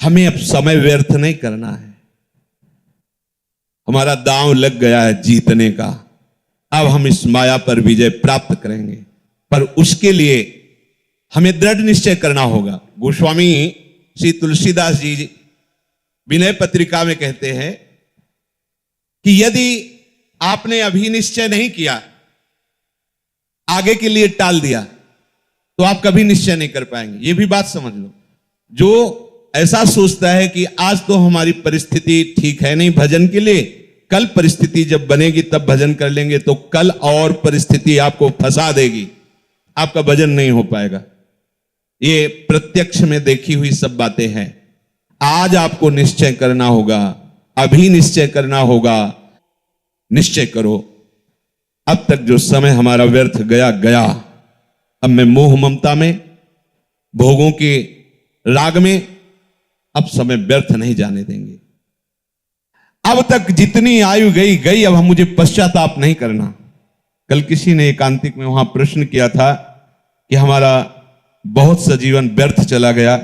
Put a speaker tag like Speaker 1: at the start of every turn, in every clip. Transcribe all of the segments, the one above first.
Speaker 1: हमें अब समय व्यर्थ नहीं करना है। हमारा दांव लग गया है जीतने का। अब हम इस माया पर विजय प्राप्त करेंगे, पर उसके लिए हमें दृढ़ निश्चय करना होगा। गोस्वामी श्री तुलसीदास जी विनय पत्रिका में कहते हैं कि यदि आपने अभी निश्चय नहीं किया, आगे के लिए टाल दिया, तो आप कभी निश्चय नहीं कर पाएंगे। यह भी बात समझ लो। जो ऐसा सोचता है कि आज तो हमारी परिस्थिति ठीक है नहीं भजन के लिए, कल परिस्थिति जब बनेगी तब भजन कर लेंगे, तो कल और परिस्थिति आपको फंसा देगी, आपका भजन नहीं हो पाएगा। ये प्रत्यक्ष में देखी हुई सब बातें हैं। आज आपको निश्चय करना होगा, अभी निश्चय करना होगा। निश्चय करो, अब तक जो समय हमारा व्यर्थ गया गया। अब मैं मोह ममता में, भोगों के राग में अब समय व्यर्थ नहीं जाने देंगे। अब तक जितनी आयु गई गई, अब हम मुझे पश्चाताप नहीं करना। कल किसी ने एकांतिक में वहां प्रश्न किया था कि हमारा बहुत सा जीवन व्यर्थ चला गया,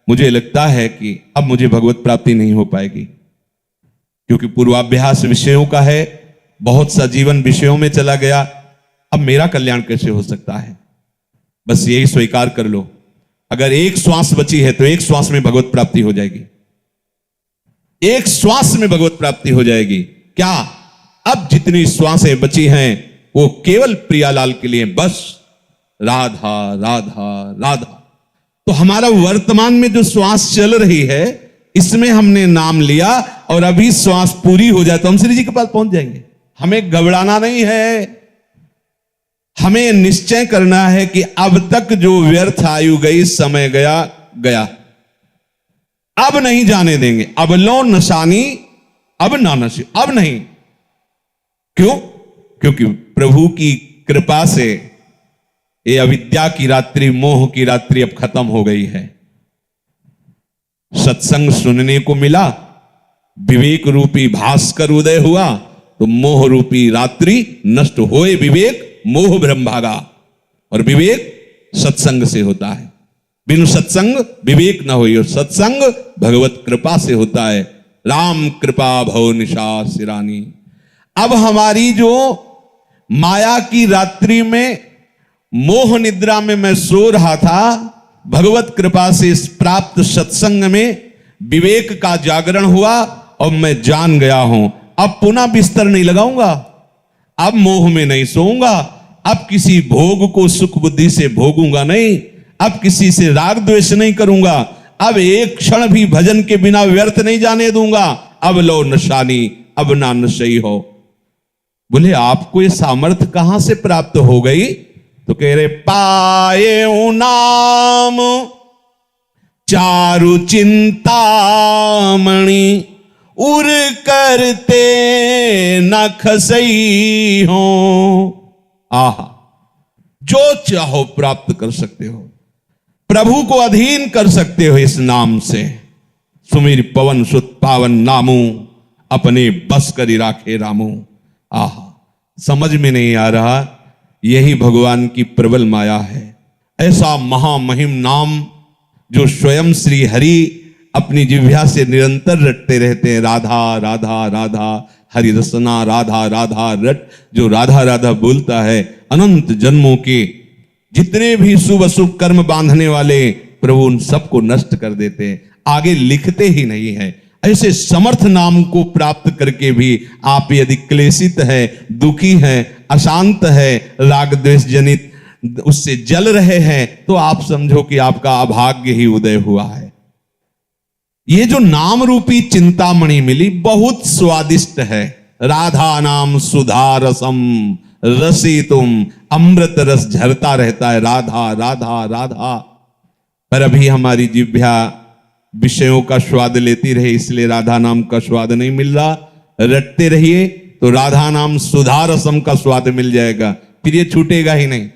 Speaker 1: मुझे लगता है कि अब मुझे भगवत प्राप्ति नहीं हो पाएगी, क्योंकि पूर्वाभ्यास विषयों का है, बहुत सा जीवन विषयों में चला गया, अब मेरा कल्याण कैसे हो सकता है। बस यही स्वीकार कर लो, अगर एक श्वास बची है तो एक श्वास में भगवत प्राप्ति हो जाएगी, एक श्वास में भगवत प्राप्ति हो जाएगी। क्या अब जितनी श्वासें बची हैं वो केवल प्रियालाल के लिए, बस राधा राधा राधा। तो हमारा वर्तमान में जो श्वास चल रही है, इसमें हमने नाम लिया और अभी श्वास पूरी हो जाए तो हम श्री जी के पास पहुंच जाएंगे। हमें घबराना नहीं है, हमें निश्चय करना है कि अब तक जो व्यर्थ आयु गई, समय गया गया, अब नहीं जाने देंगे। अब लो नशानी अब ना नशे, अब नहीं। क्यों? क्योंकि प्रभु की कृपा से ये अविद्या की रात्रि, मोह की रात्रि अब खत्म हो गई है। सत्संग सुनने को मिला, विवेक रूपी भास्कर उदय हुआ, तो मोह रूपी रात्रि नष्ट होए विवेक, मोह ब्रह्म भागा। और विवेक सत्संग से होता है, बिनु सत्संग विवेक न हो, और सत्संग भगवत कृपा से होता है। राम कृपा भव निशा सिरानी। अब हमारी जो माया की रात्रि में, मोह निद्रा में मैं सो रहा था, भगवत कृपा से इस प्राप्त सत्संग में विवेक का जागरण हुआ और मैं जान गया हूं। अब पुनः बिस्तर नहीं लगाऊंगा, अब मोह में नहीं सोऊंगा, अब किसी भोग को सुख बुद्धि से भोगूंगा नहीं, अब किसी से राग द्वेष नहीं करूंगा, अब एक क्षण भी भजन के बिना व्यर्थ नहीं जाने दूंगा। अब लो नशानी अब ना नशई हो। बोले आपको ये सामर्थ्य कहां से प्राप्त हो गई? तो कह रहे पाए नाम चारु चिंतामणि, उर करते न खसई हो। आहा, जो चाहो प्राप्त कर सकते हो, प्रभु को अधीन कर सकते हो इस नाम से। सुमिर पवन सुत पावन नामू, अपने बस करी राखे रामू। आहा, समझ में नहीं आ रहा, यही भगवान की प्रबल माया है। ऐसा महामहिम नाम जो स्वयं श्री हरि अपनी जिह्वा से निरंतर रटते रहते हैं। राधा राधा राधा हरि रसना राधा राधा रट। जो राधा राधा बोलता है, अनंत जन्मों के जितने भी शुभ अशुभ कर्म बांधने वाले प्रभु उन सबको नष्ट कर देते हैं, आगे लिखते ही नहीं है। ऐसे समर्थ नाम को प्राप्त करके भी आप यदि क्लेशित है, दुखी है, अशांत है, राग द्वेष जनित उससे जल रहे हैं, तो आप समझो कि आपका अभाग्य ही उदय हुआ है। ये जो नाम रूपी चिंतामणि मिली बहुत स्वादिष्ट है। राधा नाम सुधा रसम रसी तुम, अमृत रस झरता रहता है। राधा राधा राधा। पर अभी हमारी जिह्वा विषयों का स्वाद लेती रहे, इसलिए राधा नाम का स्वाद नहीं मिल रहा। रटते रहिए तो राधा नाम सुधा रसम का स्वाद मिल जाएगा, फिर ये छूटेगा ही नहीं।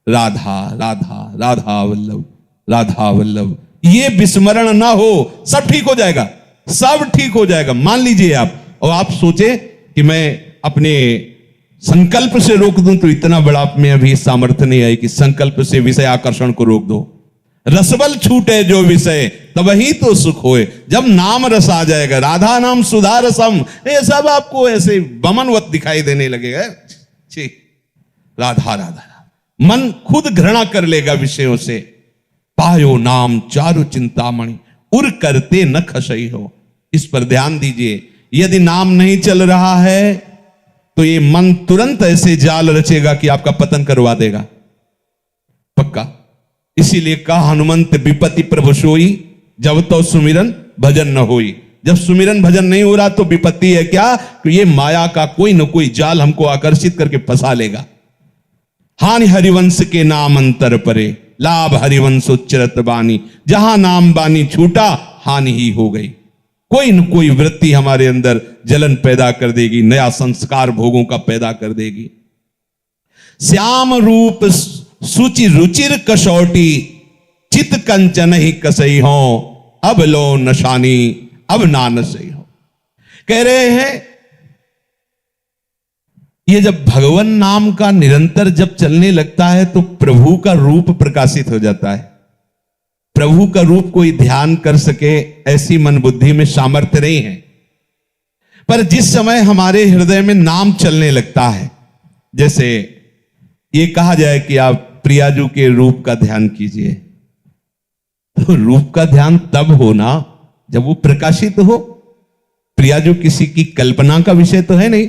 Speaker 1: राधा राधा राधा वल्लभ राधा वल्लभ, ये विस्मरण ना हो, सब ठीक हो जाएगा, सब ठीक हो जाएगा। मान लीजिए आप, और आप सोचे कि मैं अपने संकल्प से रोक दूं, तो इतना बड़ा में अभी सामर्थ्य नहीं आई कि संकल्प से विषय आकर्षण को रोक दो। रसबल छूटे जो विषय तब ही तो सुख होए। जब नाम रस आ जाएगा, राधा नाम सुधा रसम, ये सब आपको ऐसे बमनवत दिखाई देने लगेगा। छी, राधा राधा, मन खुद घृणा कर लेगा विषयों से। पायो नाम चारु चिंतामणि, उर करते न खसई हो। इस पर ध्यान दीजिए, यदि नाम नहीं चल रहा है तो ये मन तुरंत ऐसे जाल रचेगा कि आपका पतन करवा देगा, पक्का। इसीलिए कहा हनुमंत विपत्ति प्रभु सोई, जब तो सुमिरन भजन न होई। जब सुमिरन भजन नहीं हो रहा तो विपत्ति है क्या, कि ये माया का कोई न कोई जाल हमको आकर्षित करके फंसा लेगा। हानि हरिवंश के नाम अंतर परे, लाभ हरिवंश उच्चरत बानी। जहां नाम बानी छूटा हानि ही हो गई। कोई न कोई वृत्ति हमारे अंदर जलन पैदा कर देगी, नया संस्कार भोगों का पैदा कर देगी। श्याम रूप सुचि रुचिर कसौटी, चित कंचन ही कसई हो, अब लो नशानी अब ना नसई हो। कह रहे हैं ये जब भगवान नाम का निरंतर जब चलने लगता है तो प्रभु का रूप प्रकाशित हो जाता है। प्रभु का रूप कोई ध्यान कर सके ऐसी मन बुद्धि में सामर्थ्य नहीं है, पर जिस समय हमारे हृदय में नाम चलने लगता है, जैसे ये कहा जाए कि आप प्रियाजू के रूप का ध्यान कीजिए, तो रूप का ध्यान तब होना जब वो प्रकाशित हो। प्रियाजू किसी की कल्पना का विषय तो है नहीं।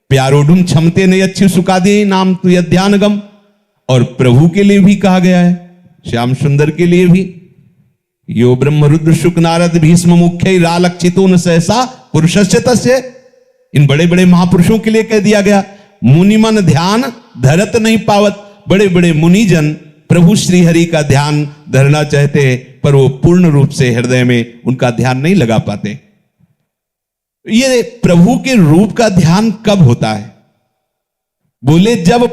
Speaker 1: प्यारोडुम क्षमते नहीं अच्छी सुखा दी नाम तु ध्यान गम। और प्रभु के लिए भी कहा गया है, श्याम सुंदर के लिए भी, यो ब्रह्म रुद्र शुक नारद भीष्म मुख्य रालक्षितो न सहसा पुरुषस्य तस्य। इन बड़े बड़े महापुरुषों के लिए कह दिया गया, मुनिमन ध्यान धरत नहीं पावत। बड़े बड़े मुनिजन प्रभु श्री हरि का ध्यान धरना चाहते हैं, पर वो पूर्ण रूप से हृदय में उनका ध्यान नहीं लगा पाते। ये प्रभु के रूप का ध्यान कब होता है? बोले जब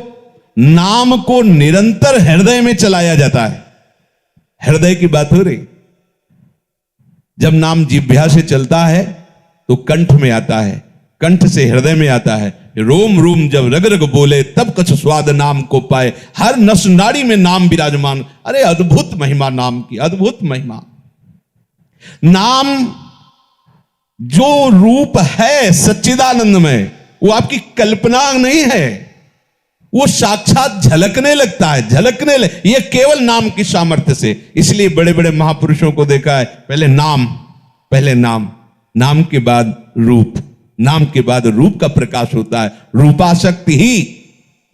Speaker 1: नाम को निरंतर हृदय में चलाया जाता है। हृदय की बात हो रही। जब नाम जिह्वा से चलता है तो कंठ में आता है, कंठ से हृदय में आता है। रोम रोम जब रग रग बोले तब कछ स्वाद नाम को पाए। हर नस नाड़ी में नाम विराजमान। अरे अद्भुत महिमा नाम की, अद्भुत महिमा। नाम जो रूप है सच्चिदानंद में, वो आपकी कल्पना नहीं है, वो साक्षात झलकने लगता है, झलकने ये केवल नाम की सामर्थ्य से। इसलिए बड़े बड़े महापुरुषों को देखा है, पहले नाम, पहले नाम, नाम के बाद रूप, नाम के बाद रूप का प्रकाश होता है। रूपाशक्ति ही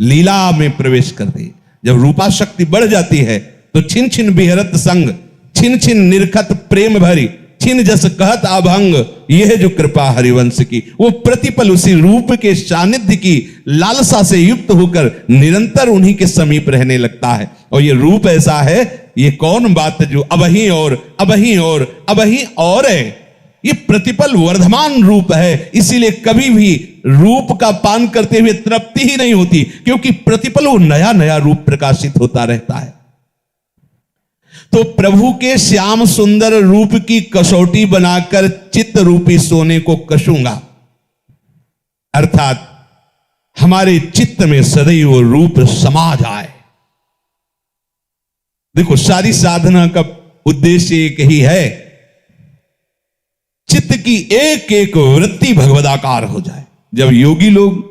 Speaker 1: लीला में प्रवेश करती है। जब रूपाशक्ति बढ़ जाती है तो छिन छिन बिहरत संग, छिन छिन निरखत प्रेम भरी, छिन जस कहत अभंग। यह है जो कृपा हरिवंश की, वो प्रतिपल उसी रूप के सानिध्य की लालसा से युक्त होकर निरंतर उन्हीं के समीप रहने लगता है। और ये रूप ऐसा है, ये कौन बात जो अबही और अबही और अबही और है, ये प्रतिपल वर्धमान रूप है। इसीलिए कभी भी रूप का पान करते हुए तृप्ति ही नहीं होती, क्योंकि प्रतिपल वो नया नया रूप प्रकाशित होता रहता है। तो प्रभु के श्याम सुंदर रूप की कसौटी बनाकर चित्त रूपी सोने को कसूंगा, अर्थात हमारे चित्त में सदैव वो रूप समा जाए। देखो, सारी साधना का उद्देश्य एक ही है, चित्त की एक एक वृत्ति भगवदाकार हो जाए। जब योगी लोग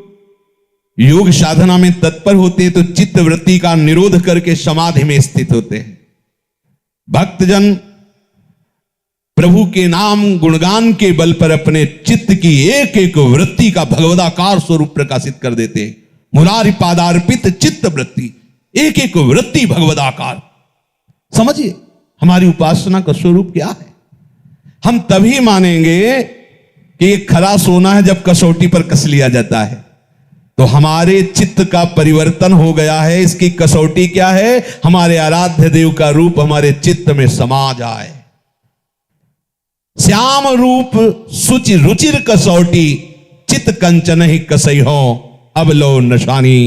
Speaker 1: योग साधना में तत्पर होते हैं तो चित्त वृत्ति का निरोध करके समाधि में स्थित होते हैं। भक्तजन प्रभु के नाम गुणगान के बल पर अपने चित्त की एक एक वृत्ति का भगवदाकार स्वरूप प्रकाशित कर देते हैं। मुरारी पादार्पित चित्त वृत्ति, एक एक वृत्ति भगवदाकार। समझिए हमारी उपासना का स्वरूप क्या है। हम तभी मानेंगे कि ये खरा सोना है जब कसौटी पर कस लिया जाता है, तो हमारे चित्त का परिवर्तन हो गया है। इसकी कसौटी क्या है? हमारे आराध्य देव का रूप हमारे चित्त में समा जाए। श्याम रूप सुचि रुचिर कसौटी, चित्त कंचन ही कसई हो, अब लो नशानी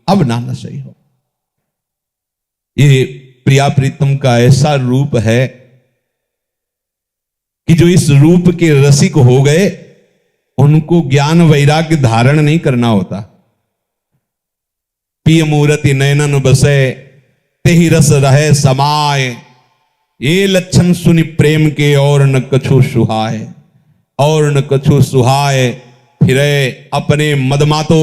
Speaker 1: अब ना नशई हो। ये प्रिया प्रीतम का ऐसा रूप है कि जो इस रूप के रसिक हो गए उनको ज्ञान वैराग्य धारण नहीं करना होता। पिय मूर्ति नयनन बसे तेहि रस रहे समाये, ये लक्षण सुनि प्रेम के और न कछु सुहाए, और न कछु सुहाए। फिरे अपने मदमातो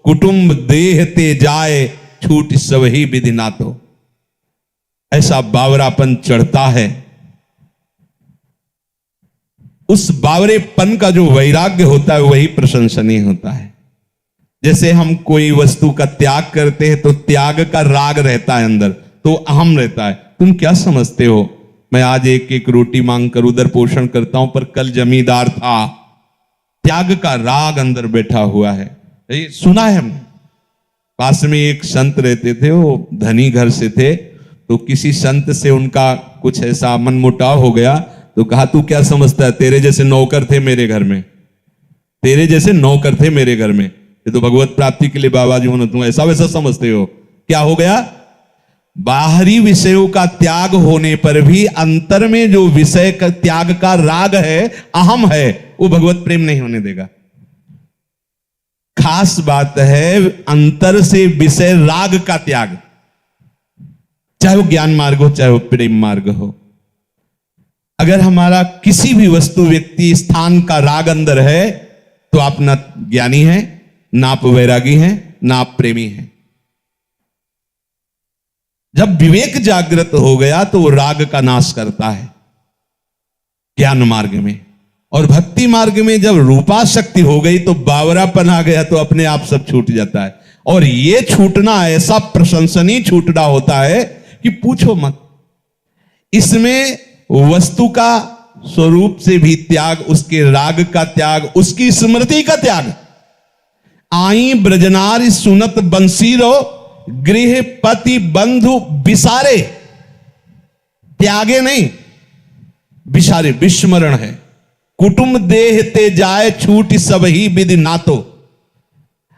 Speaker 1: कुटुंब देह ते जाए, छूट सब ही विधि नातो। ऐसा बावरापन चढ़ता है। उस बावरेपन का जो वैराग्य होता है वही प्रशंसनीय होता है। जैसे हम कोई वस्तु का त्याग करते हैं तो त्याग का राग रहता है अंदर, तो अहम रहता है। तुम क्या समझते हो, मैं आज एक एक रोटी मांग कर उधर पोषण करता हूं, पर कल जमींदार था। त्याग का राग अंदर बैठा हुआ है। ये सुना है हमने। पास में एक संत रहते थे, वो धनी घर से थे, तो किसी संत से उनका कुछ ऐसा मनमुटाव हो गया, तो कहा तू क्या समझता है, तेरे जैसे नौकर थे मेरे घर में, तेरे जैसे नौकर थे मेरे घर में, ये तो भगवत प्राप्ति के लिए बाबा जी होना, तुम ऐसा वैसा समझते हो। क्या हो गया, बाहरी विषयों का त्याग होने पर भी अंतर में जो विषय का त्याग का राग है, अहम है, वो भगवत प्रेम नहीं होने देगा। खास बात है अंतर से विषय राग का त्याग, चाहे वो ज्ञान मार्ग हो चाहे वो प्रेम मार्ग हो। अगर हमारा किसी भी वस्तु व्यक्ति स्थान का राग अंदर है तो आप ना ज्ञानी हैं, ना आप वैरागी हैं, ना आप प्रेमी हैं। जब विवेक जागृत हो गया तो वो राग का नाश करता है ज्ञान मार्ग में। और भक्ति मार्ग में जब रूपाशक्ति हो गई तो बावरापन आ गया, तो अपने आप सब छूट जाता है। और ये छूटना ऐसा प्रशंसनीय छूटना होता है कि पूछो मत। इसमें वस्तु का स्वरूप से भी त्याग, उसके राग का त्याग, उसकी स्मृति का त्याग। आई ब्रजनारी सुनत बंसीरो, गृह पति बंधु बिसारे। त्यागे नहीं, बिसारे, विस्मरण है। कुटुंब देह ते जाए, छूट सब ही विधि नातो।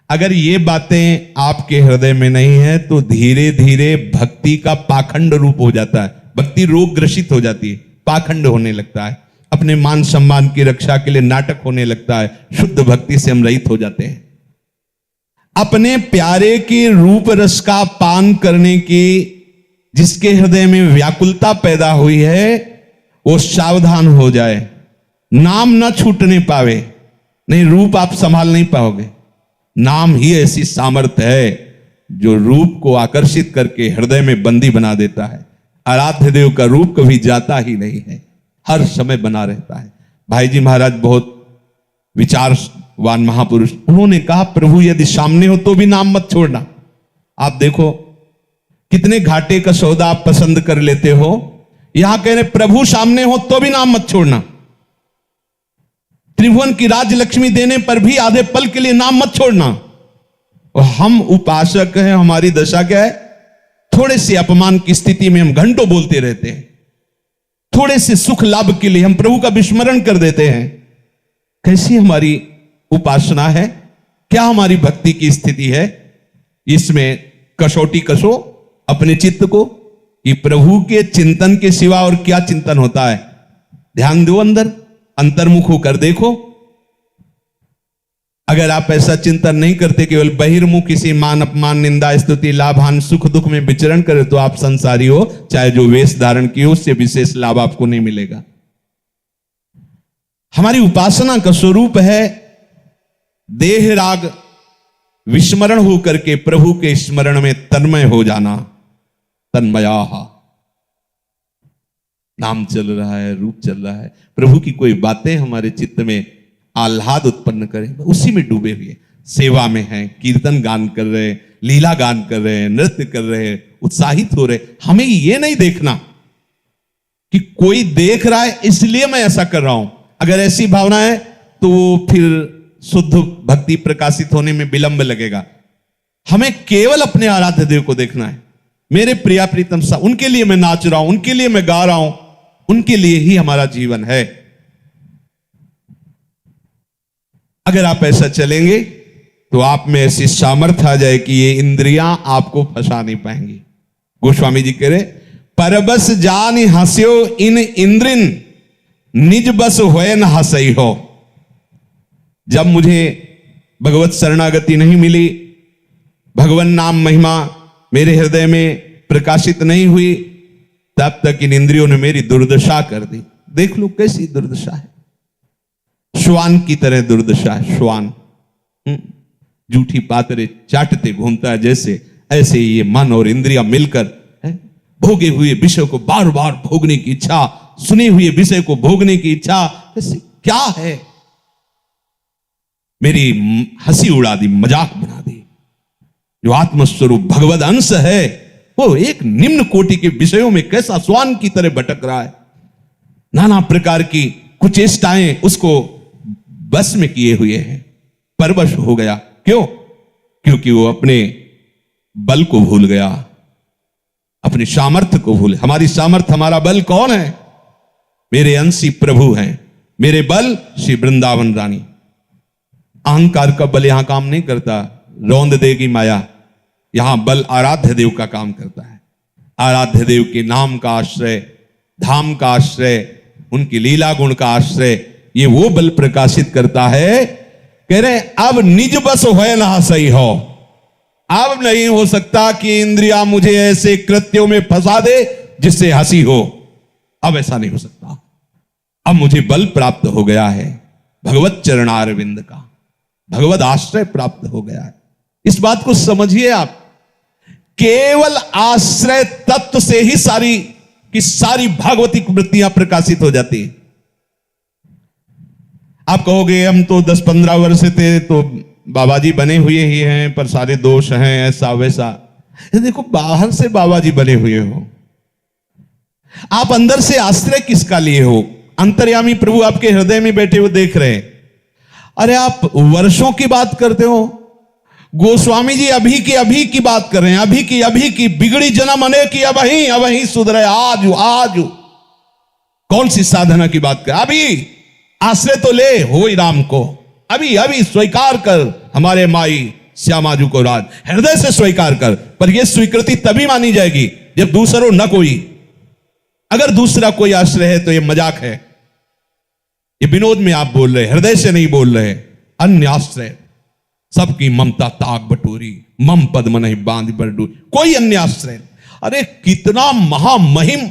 Speaker 1: अगर ये बातें आपके हृदय में नहीं है तो धीरे धीरे भक्ति का पाखंड रूप हो जाता है। भक्ति रोग ग्रसित हो जाती है, पाखंड होने लगता है, अपने मान सम्मान की रक्षा के लिए नाटक होने लगता है। शुद्ध भक्ति से हम रहित हो जाते हैं। अपने प्यारे के रूप रस का पान करने की जिसके हृदय में व्याकुलता पैदा हुई है, वो सावधान हो जाए, नाम ना छूटने पावे। नहीं, रूप आप संभाल नहीं पाओगे। नाम ही ऐसी सामर्थ्य है जो रूप को आकर्षित करके हृदय में बंदी बना देता है। आराध्य देव का रूप कभी जाता ही नहीं है, हर समय बना रहता है। भाई जी महाराज बहुत विचारवान महापुरुष, उन्होंने कहा प्रभु यदि सामने हो तो भी नाम मत छोड़ना। आप देखो कितने घाटे का सौदा आप पसंद कर लेते हो। यहां कह रहे प्रभु सामने हो तो भी नाम मत छोड़ना। त्रिभुवन की राज्य लक्ष्मी देने पर भी आधे पल के लिए नाम मत छोड़ना। और हम उपासक हैं, हमारी दशा क्या है, थोड़े से अपमान की स्थिति में हम घंटों बोलते रहते हैं। थोड़े से सुख लाभ के लिए हम प्रभु का विस्मरण कर देते हैं। कैसी हमारी उपासना है, क्या हमारी भक्ति की स्थिति है। इसमें कसौटी कसो अपने चित्त को कि प्रभु के चिंतन के सिवा और क्या चिंतन होता है। ध्यान दो, अंदर अंतर्मुख होकर देखो। अगर आप ऐसा चिंतन नहीं करते, केवल बहिर्मुख किसी मान अपमान निंदा स्तुति लाभान सुख दुख में विचरण करे, तो आप संसारी हो, चाहे जो वेश धारण किए उससे विशेष लाभ आपको नहीं मिलेगा। हमारी उपासना का स्वरूप है देह राग विस्मरण होकर के प्रभु के स्मरण में तन्मय हो जाना। तन्मया, नाम चल रहा है, रूप चल रहा है, प्रभु की कोई बातें हमारे चित्त में आह्लाद उत्पन्न करें, उसी में डूबे हुए सेवा में हैं, कीर्तन गान कर रहे हैं, लीला गान कर रहे हैं, नृत्य कर रहे हैं, उत्साहित हो रहे। हमें ये नहीं देखना कि कोई देख रहा है इसलिए मैं ऐसा कर रहा हूं। अगर ऐसी भावना है तो फिर शुद्ध भक्ति प्रकाशित होने में विलंब लगेगा। हमें केवल अपने आराध्य देव को देखना है। मेरे प्रिया प्रीतम सा, उनके लिए मैं नाच रहा हूं, उनके लिए मैं गा रहा हूं, उनके लिए ही हमारा जीवन है। अगर आप ऐसा चलेंगे तो आप में ऐसी सामर्थ्य आ जाए कि ये इंद्रियां आपको फंसा नहीं पाएंगी। गोस्वामी जी कह रहे परबस जान हंस्यो इन इंद्रिन, निज बस होए न हंसई हो। जब मुझे भगवत शरणागति नहीं मिली, भगवान नाम महिमा मेरे हृदय में प्रकाशित नहीं हुई, तब तक इन इंद्रियों ने मेरी दुर्दशा कर दी। देख लो कैसी दुर्दशा है, श्वान की तरह दुर्दशा है। श्वान जूठी पातरे चाटते घूमता है जैसे, ऐसे ये मन और इंद्रियां मिलकर भोगे हुए विषय को बार बार भोगने की इच्छा, सुने हुए विषय को भोगने की इच्छा। ऐसे क्या है, मेरी हंसी उड़ा दी, मजाक बना दी। जो आत्मस्वरूप भगवद अंश है वो एक निम्न कोटि के विषयों में कैसा श्वान की तरह भटक रहा है। नाना प्रकार की कुचेष्टाएं उसको बस में किए हुए हैं, परवश हो गया। क्यों? क्योंकि वो अपने बल को भूल गया, अपनी सामर्थ्य को भूल। हमारी सामर्थ्य, हमारा बल कौन है? मेरे अंशी प्रभु हैं, मेरे बल श्री वृंदावन रानी। अहंकार का बल यहां काम नहीं करता, रौंद देगी माया। यहां बल आराध्य देव का काम करता है। आराध्य देव के नाम का आश्रय, धाम का आश्रय, उनकी लीला गुण का आश्रय, ये वो बल प्रकाशित करता है। कह रहे अब निज बस है ना सही हो। अब नहीं हो सकता कि इंद्रिया मुझे ऐसे कृत्यों में फंसा दे जिससे हंसी हो। अब ऐसा नहीं हो सकता। अब मुझे बल प्राप्त हो गया है, भगवत चरणारविंद का भगवत आश्रय प्राप्त हो गया है। इस बात को समझिए आप, केवल आश्रय तत्व से ही सारी की सारी भागवतिक वृत्तियां प्रकाशित हो जाती है। आप कहोगे हम तो 10-15 वर्ष से थे तो बाबा जी बने हुए ही हैं, पर सारे दोष हैं, ऐसा वैसा। देखो, बाहर से बाबा जी बने हुए हो, आप अंदर से आश्रय किसका लिए हो? अंतर्यामी प्रभु आपके हृदय में बैठे हुए देख रहे हैं। अरे आप वर्षों की बात करते हो, गोस्वामी जी अभी की बात कर रहे हैं। अभी की बिगड़ी जन्म अने की अभी सुधरे आज। कौन सी साधना की बात कर? अभी आश्रय तो ले हो ही राम को, अभी स्वीकार कर हमारे माई श्यामाजू को राज, हृदय से स्वीकार कर। पर यह स्वीकृति तभी मानी जाएगी जब दूसरों न कोई। अगर दूसरा कोई आश्रय है तो यह मजाक है, ये विनोद में आप बोल रहे, हृदय से नहीं बोल रहे। अन्य आश्रय सबकी ममता ताक बटोरी, मम पद्म नहीं बांध बरडू, कोई अन्य आश्रय। अरे कितना महामहिम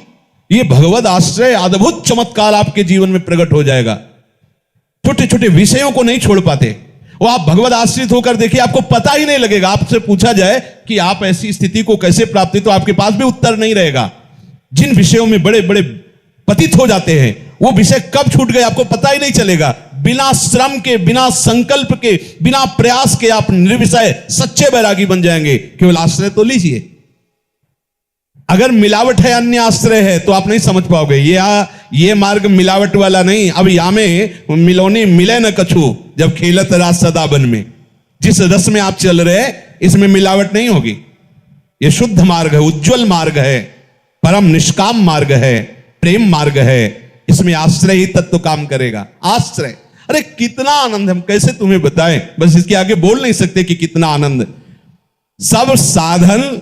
Speaker 1: ये भगवत आश्रय, अद्भुत चमत्कार आपके जीवन में प्रकट हो जाएगा। छोटे छोटे विषयों को नहीं छोड़ पाते वो। आप भगवत आश्रित होकर देखिए, आपको पता ही नहीं लगेगा। आपसे पूछा जाए कि आप ऐसी स्थिति को कैसे प्राप्त, तो आपके पास भी उत्तर नहीं रहेगा। जिन विषयों में बड़े बड़े पतित हो जाते हैं, वो विषय कब छूट गए आपको पता ही नहीं चलेगा। बिना श्रम के, बिना संकल्प के, बिना प्रयास के आप निर्विषय सच्चे बैरागी बन जाएंगे। केवल आश्रय तो लीजिए। अगर मिलावट है, अन्य आश्रय है, तो आप नहीं समझ पाओगे। ये मार्ग मिलावट वाला नहीं। अब यामे मिलोनी मिले न कछु, जब खेलत रास सदा बन में। जिस रस में आप चल रहे इसमें मिलावट नहीं होगी। ये शुद्ध मार्ग है, उज्जवल मार्ग है, परम निष्काम मार्ग है, प्रेम मार्ग है। इसमें आश्रय ही तत्व काम करेगा। आश्रय, अरे कितना आनंद, हम कैसे तुम्हें बताएं, बस इसके आगे बोल नहीं सकते कि कितना आनंद। सब साधन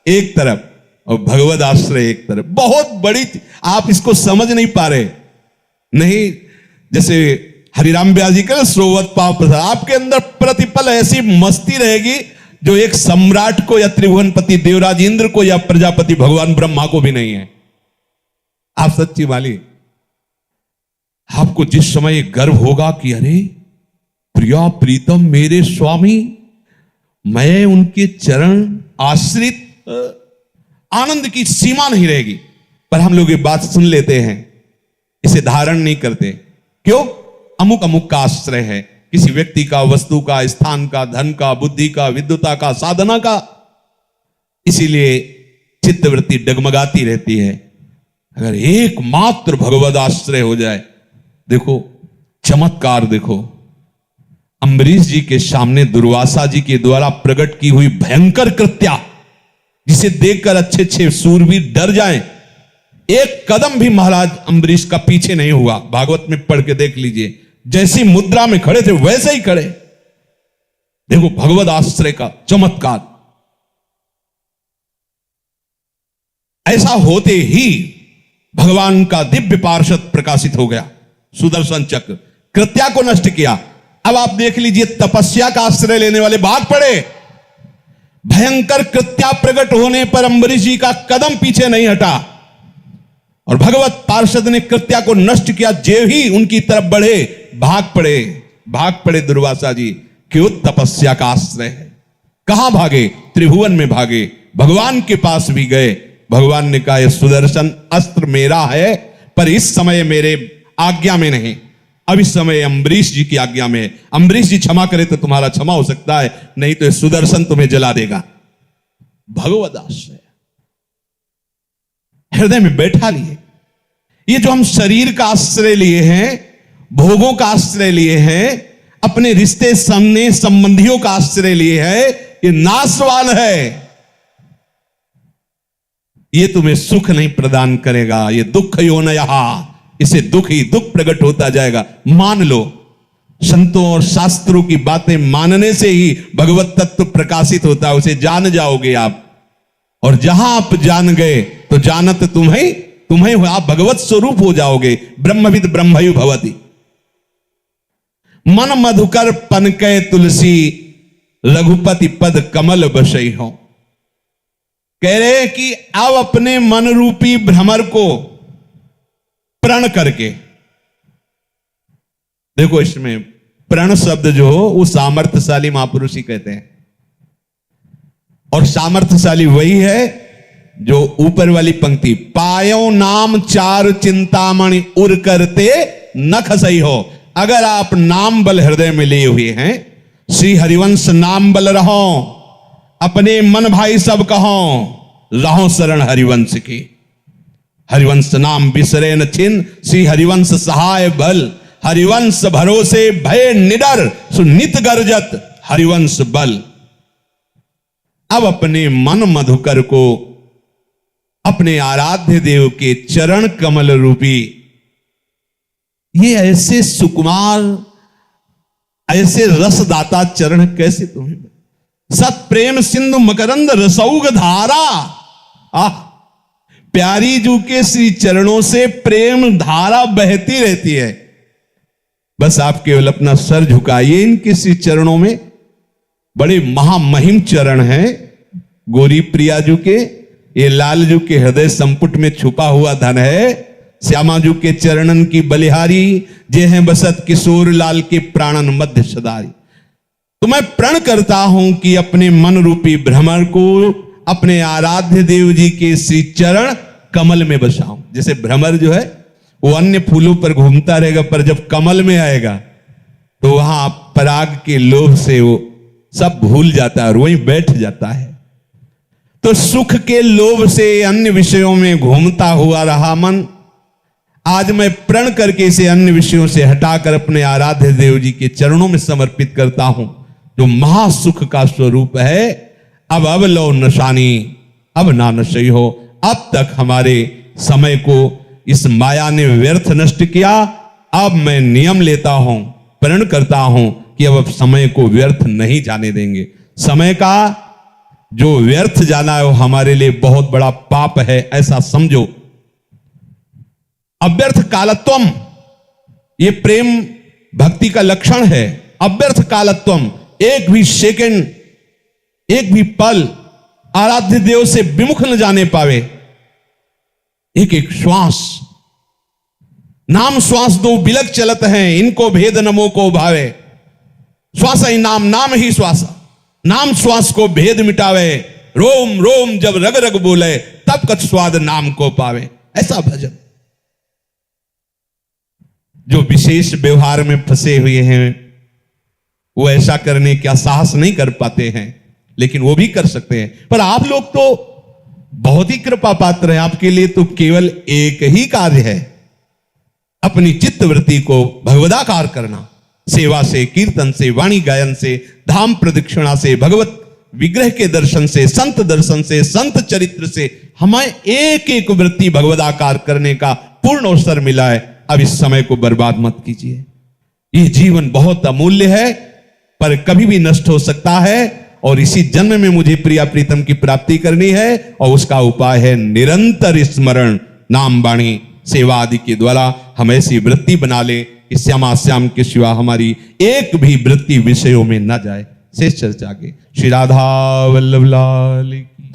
Speaker 1: एक तरफ और भगवत आश्रय एक तरफ। बहुत बड़ी, आप इसको समझ नहीं पा रहे। नहीं, जैसे हरिराम व्यास जी का स्रोवत पाव प्रसाद, आपके अंदर प्रतिपल ऐसी मस्ती रहेगी जो एक सम्राट को या त्रिभुवनपति देवराज इंद्र को या प्रजापति भगवान ब्रह्मा को भी नहीं है। आप सच्ची वाली, आपको जिस समय गर्व होगा कि अरे प्रिया प्रीतम मेरे स्वामी, मैं उनके चरण आश्रित, आनंद की सीमा नहीं रहेगी। पर हम लोग ये बात सुन लेते हैं, इसे धारण नहीं करते। क्यों? अमुक अमुक का आश्रय है, किसी व्यक्ति का, वस्तु का, स्थान का, धन का, बुद्धि का, विद्वता का, साधना का। इसीलिए चित्तवृत्ति डगमगाती रहती है। अगर एकमात्र भगवद आश्रय हो जाए, देखो चमत्कार, देखो अम्बरीश जी के सामने दुर्वासा जी के द्वारा प्रकट की हुई भयंकर कृत्या, जिसे देखकर अच्छे अच्छे सूरवीर डर जाएं। एक कदम भी महाराज अम्बरीश का पीछे नहीं हुआ। भागवत में पढ़ के देख लीजिए, जैसी मुद्रा में खड़े थे वैसे ही खड़े। देखो भगवत आश्रय का चमत्कार। ऐसा होते ही भगवान का दिव्य पार्षद प्रकाशित हो गया, सुदर्शन चक्र, कृत्या को नष्ट किया। अब आप देख लीजिए, तपस्या का आश्रय लेने वाले भाग पड़े। भयंकर कृत्या प्रकट होने पर अम्बरीश जी का कदम पीछे नहीं हटा। और भगवत पार्षद ने कृत्या को नष्ट किया। जे ही उनकी तरफ बढ़े भाग पड़े दुर्वासा जी। क्यों? तपस्या का आश्रय है। कहां भागे? त्रिभुवन में भागे। भगवान के पास भी गए। भगवान ने कहा, यह सुदर्शन अस्त्र मेरा है, पर इस समय मेरे आज्ञा में नहीं, अब इस समय अम्बरीश जी की आज्ञा में है। अम्बरीश जी क्षमा करे तो तुम्हारा क्षमा हो सकता है, नहीं तो यह सुदर्शन तुम्हें जला देगा। भगवत आश्रय हृदय में बैठा लिए। ये जो हम शरीर का आश्रय लिए हैं, भोगों का आश्रय लिए हैं, अपने रिश्ते सामने संबंधियों का आश्रय लिए हैं, ये नाशवान है। ये तुम्हें सुख नहीं प्रदान करेगा। ये दुख योनयः, इसे दुख ही दुख प्रकट होता जाएगा। मान लो, संतों और शास्त्रों की बातें मानने से ही भगवत तत्व प्रकाशित होता है। उसे जान जाओगे आप, और जहां आप जान गए तो जानत तुम्हें हो, आप भगवत स्वरूप हो जाओगे। ब्रह्मविद ब्रह्मयु भवति। मन मधुकर पनकै तुलसी, रघुपति पद कमल बसई हो। कह रहे हैं कि अब अपने मन रूपी भ्रमर को प्रण करके देखो, इसमें प्रण शब्द जो हो वो सामर्थ्यशाली महापुरुष ही कहते हैं। और सामर्थ्यशाली वही है जो ऊपर वाली पंक्ति, पायो नाम चार चिंतामणि उर करते न खसई हो। अगर आप नाम बल हृदय में लिए हुए हैं, श्री हरिवंश नाम बल रहो, अपने मन भाई सब कहो, रहो शरण हरिवंश की। हरिवंश नाम बिसरे न छिन, श्री हरिवंश सहाय बल। हरिवंश भरोसे भय निडर, सुनित गर्जत हरिवंश बल। अब अपने मन मधुकर को अपने आराध्य देव के चरण कमल रूपी, ये ऐसे सुकुमार, ऐसे रसदाता चरण कैसे तुम्हें? सत प्रेम सिंधु मकरंद रसौग धारा। प्यारी जू के श्री चरणों से प्रेम धारा बहती रहती है। बस आप केवल अपना सर झुकाइए इनके श्री चरणों में। बड़े महामहिम चरण हैं गौरी प्रिया जू के। ये लाल जू के हृदय संपुट में छुपा हुआ धन है। श्यामा जू के चरणन की बलिहारी, जे हैं बसत किशोर लाल के प्राणन मध्य सदारी। तो मैं प्रण करता हूं कि अपने मन रूपी भ्रमर को अपने आराध्य देव जी के श्री चरण कमल में बसाऊं। जैसे भ्रमर जो है वो अन्य फूलों पर घूमता रहेगा, पर जब कमल में आएगा तो वहां पराग के लोभ से वो सब भूल जाता है और वहीं बैठ जाता है। तो सुख के लोभ से अन्य विषयों में घूमता हुआ रहा मन, आज मैं प्रण करके इसे अन्य विषयों से हटाकर अपने आराध्य देव जी के चरणों में समर्पित करता हूं, जो महासुख का स्वरूप है। अब लो नशानी, अब ना नशई हो। अब तक हमारे समय को इस माया ने व्यर्थ नष्ट किया। अब मैं नियम लेता हूं, प्रण करता हूं कि अब समय को व्यर्थ नहीं जाने देंगे। समय का जो व्यर्थ जाना है वो हमारे लिए बहुत बड़ा पाप है, ऐसा समझो। अव्यर्थ कालत्वम, ये प्रेम भक्ति का लक्षण है। अव्यर्थ कालत्वम, एक भी सेकंड, एक भी पल आराध्य देव से विमुख न जाने पावे। एक एक श्वास, नाम श्वास दो बिलक चलत हैं, इनको भेद नमो को भावे। श्वास ही नाम, नाम ही श्वास, नाम श्वास को भेद मिटावे। रोम रोम जब रग रग बोले, तब कछ स्वाद नाम को पावे। ऐसा भजन। जो विशेष व्यवहार में फंसे हुए हैं वो ऐसा करने का साहस नहीं कर पाते हैं, लेकिन वो भी कर सकते हैं। पर आप लोग तो बहुत ही कृपा पात्र हैं। आपके लिए तो केवल एक ही कार्य है, अपनी चित्तवृत्ति को भगवदाकार करना। सेवा से, कीर्तन से, वाणी गायन से, धाम प्रदक्षिणा से, भगवत विग्रह के दर्शन से, संत दर्शन से, संत चरित्र से हमें एक एक वृत्ति भगवदाकार करने का पूर्ण अवसर मिला है। अब इस समय को बर्बाद मत कीजिए। ये जीवन बहुत अमूल्य है, पर कभी भी नष्ट हो सकता है। और इसी जन्म में मुझे प्रिया प्रीतम की प्राप्ति करनी है, और उसका उपाय है निरंतर स्मरण, नाम वाणी सेवा आदि के द्वारा हम ऐसी वृत्ति बना ले कि श्यामा श्याम के सिवा हमारी एक भी वृत्ति विषयों में न जाए। शेष चर्चा के श्री राधा वल्लभ लाल की।